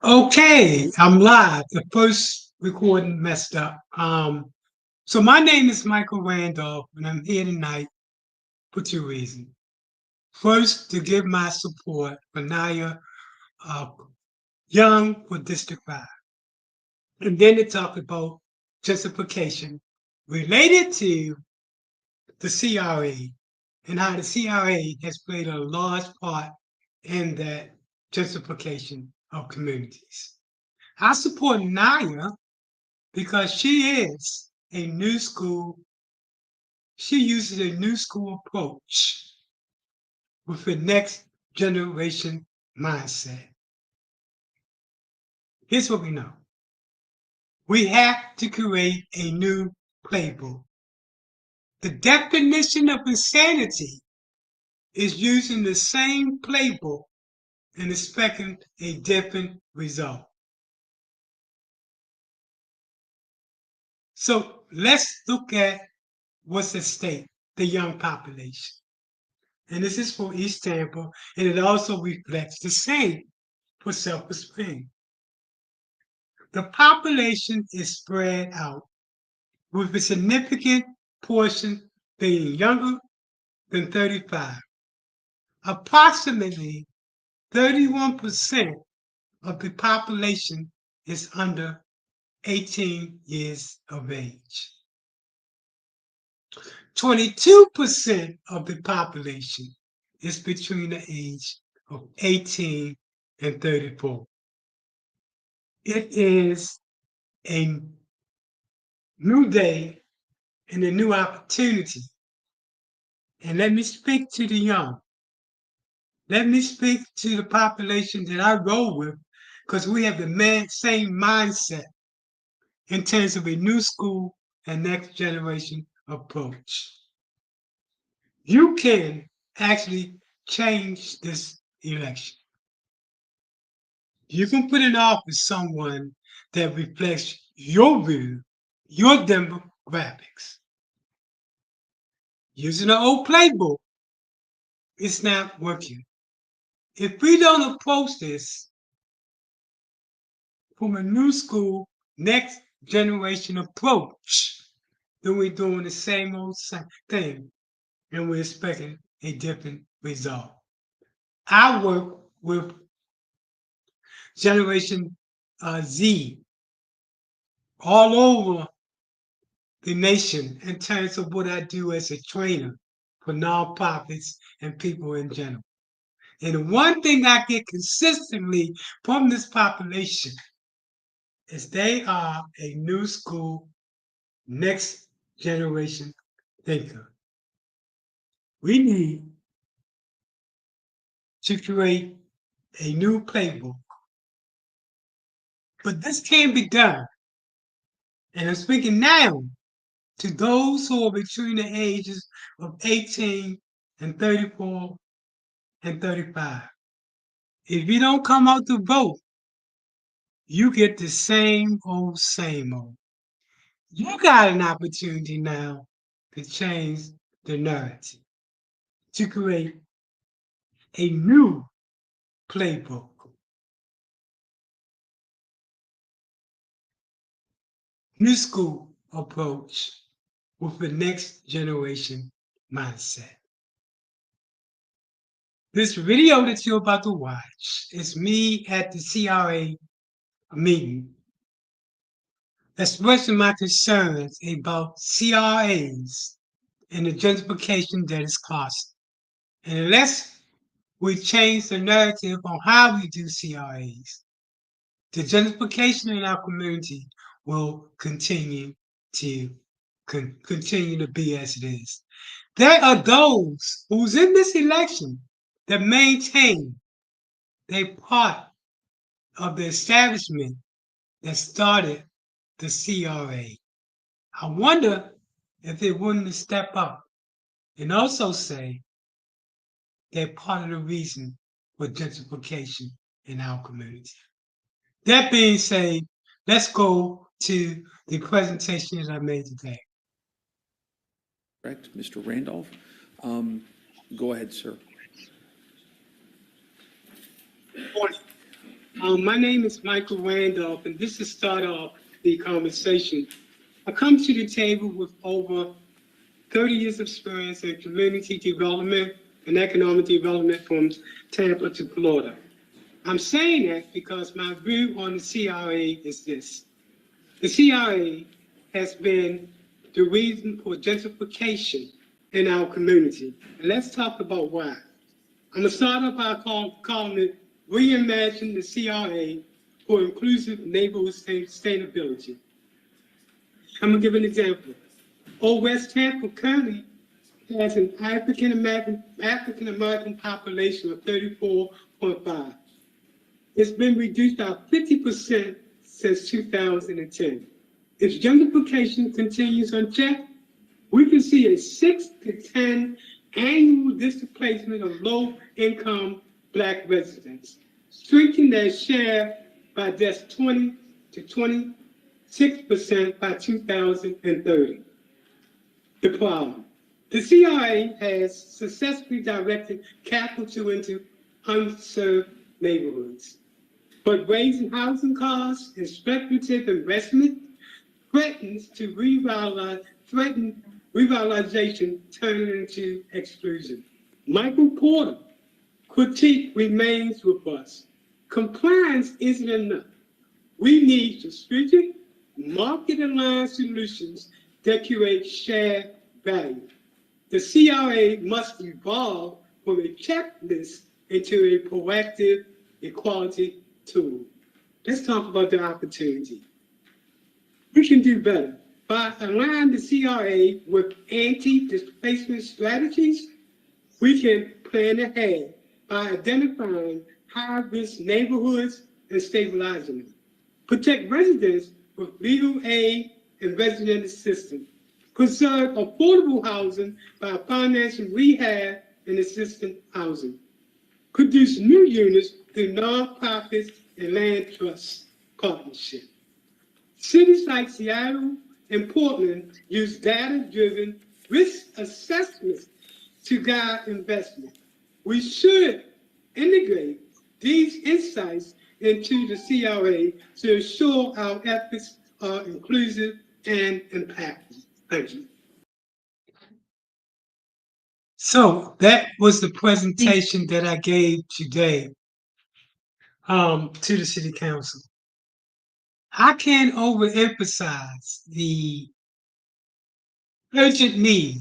Okay, I'm live. The first recording messed up. So my name is Michael Randolph, and I'm here tonight for two reasons. First, to give my support for Naya uh, Young for District 5, and then to talk about justification related to the CRA and how the CRA has played a large part in that justification of communities. I support Naya because she uses a new school approach with a next generation mindset. Here's what we know. We have to create a new playbook. The definition of insanity is using the same playbook and expecting a different result. So let's look at what's at stake, the young population. And this is for East Tampa, and it also reflects the same for Silver Spring. The population is spread out, with a significant portion being younger than 35. Approximately 31% of the population is under 18 years of age. 22% of the population is between the age of 18 and 34. It is a new day and a new opportunity. And let me speak to the young. Let me speak to the population that I roll with, because we have the same mindset in terms of a new school and next generation approach. You can actually change this election. You can put in office someone that reflects your view, your demographics. Using an old playbook, it's not working. If we don't approach this from a new school, next generation approach, then we're doing the same old thing and we're expecting a different result. I work with Generation Z all over the nation in terms of what I do as a trainer for nonprofits and people in general. And one thing I get consistently from this population is they are a new school, next generation thinker. We need to create a new playbook. But this can't be done. And I'm speaking now to those who are between the ages of 18 and 34 and 35. If you don't come out to vote, you get the same old, same old. You got an opportunity now to change the narrative, to create a new playbook. New school approach with the next generation mindset. This video that you're about to watch is me at the CRA meeting expressing my concerns about CRAs and the gentrification that is causing. And unless we change the narrative on how we do CRAs, the gentrification in our community will continue to be as it is. There are those who's in this election that maintain they part of the establishment that started the CRA. I wonder if they wouldn't step up and also say they're part of the reason for gentrification in our community. That being said, let's go to the presentation that I made today. Correct, Mr. Randolph. Go ahead, sir. My name is Michael Randolph, and this is start off the conversation. I come to the table with over 30 years of experience in community development and economic development from Tampa to Florida. I'm saying that because my view on the CRA is this. The CRA has been the reason for gentrification in our community. And let's talk about why. I'm going to start off by calling it Reimagine the CRA for Inclusive Neighborhood Sustainability. I'm going to give an example. Old West Tampa currently has an African American population of 34.5. It's been reduced by 50% since 2010. If gentrification continues unchecked, we can see a 6 to 10 annual displacement of low-income Black residents, shrinking their share by just 20 to 26% by 2030. The problem. The CRA has successfully directed capital into unserved neighborhoods, but raising housing costs and speculative investment threatens revitalization, turning into exclusion. Michael Porter critique remains robust. Compliance isn't enough. We need strategic, market-aligned solutions that create shared value. The CRA must evolve from a checklist into a proactive equality tool. Let's talk about the opportunity. We can do better. By aligning the CRA with anti-displacement strategies, we can plan ahead by identifying high-risk neighborhoods and stabilizing them. Protect residents with legal aid and resident assistance. Preserve affordable housing by financing rehab and assisted housing. Produce new units through nonprofits and land trust partnership. Cities like Seattle and Portland use data-driven risk assessments to guide investment. We should integrate these insights into the CRA to ensure our efforts are inclusive and impactful. Thank you. So that was the presentation that I gave today to the City Council. I can't overemphasize the urgent need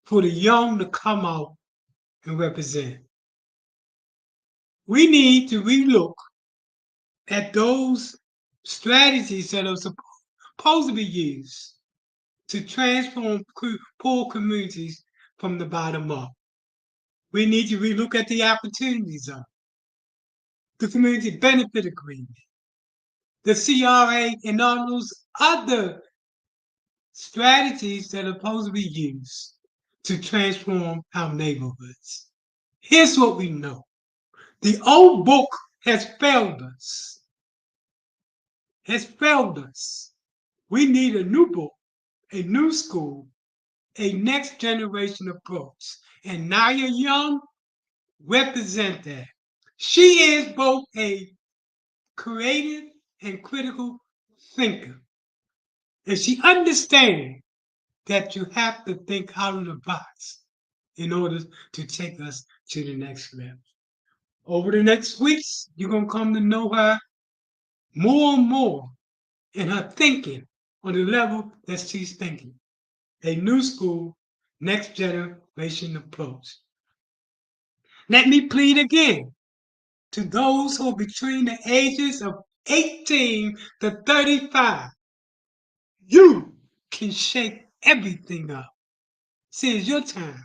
for the young to come out and represent. We need to relook at those strategies that are supposed to be used to transform poor communities from the bottom up. We need to relook at the opportunity zone, the community benefit agreement, the CRA, and all those other strategies that are supposed to be used to transform our neighborhoods. Here's what we know. The old book has failed us. We need a new book, a new school, a next generation approach. And Naya Young represents that. She is both a creative and critical thinker. And she understands that you have to think out of the box in order to take us to the next level. Over the next weeks, you're going to come to know her more and more in her thinking on the level that she's thinking. A new school, next generation approach. Let me plead again to those who are between the ages of 18 to 35. You can shake everything up. See, it's your time.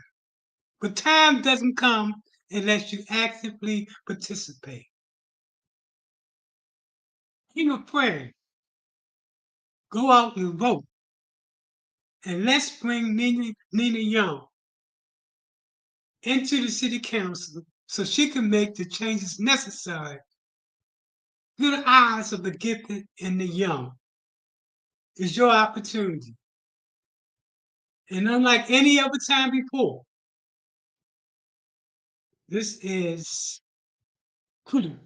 But time doesn't come unless you actively participate. Bring a friend. Go out and vote. And let's bring Nina Young into the city council so she can make the changes necessary through the eyes of the gifted and the young. It's your opportunity. And unlike any other time before, this is critical.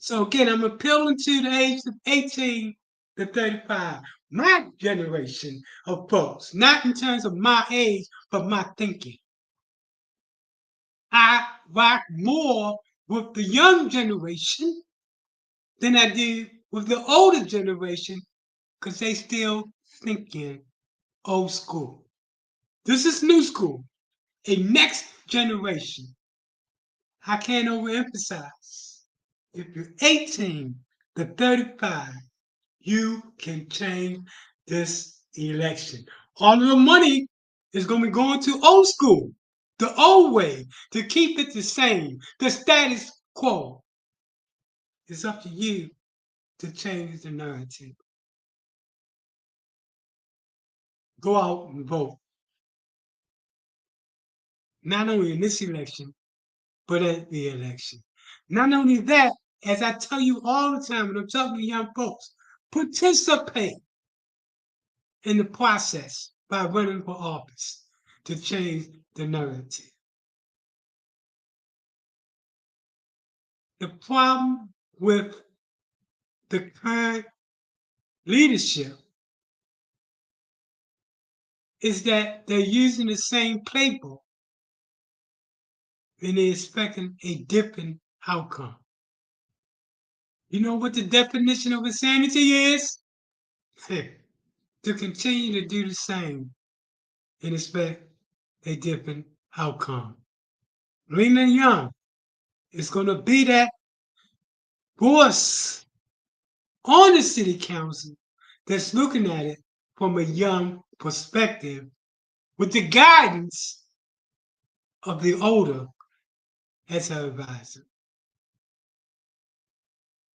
So again, I'm appealing to the age of 18 to 35. My generation of folks, not in terms of my age, but my thinking. I rock more with the young generation than I do with the older generation because they still thinking old school. This is new school, a next generation. I can't overemphasize. If you're 18 to 35, you can change this election. All of the money is going to be going to old school, the old way, to keep it the same, the status quo. It's up to you to change the narrative. Go out and vote. Not only in this election, but at the election. Not only that, as I tell you all the time when I'm talking to young folks, participate in the process by running for office to change the narrative. The problem with the current leadership is that they're using the same playbook and they're expecting a different outcome. You know what the definition of insanity is? To continue to do the same and expect a different outcome. Lena Young is going to be that voice on the city council that's looking at it from a young perspective with the guidance of the older as her advisor.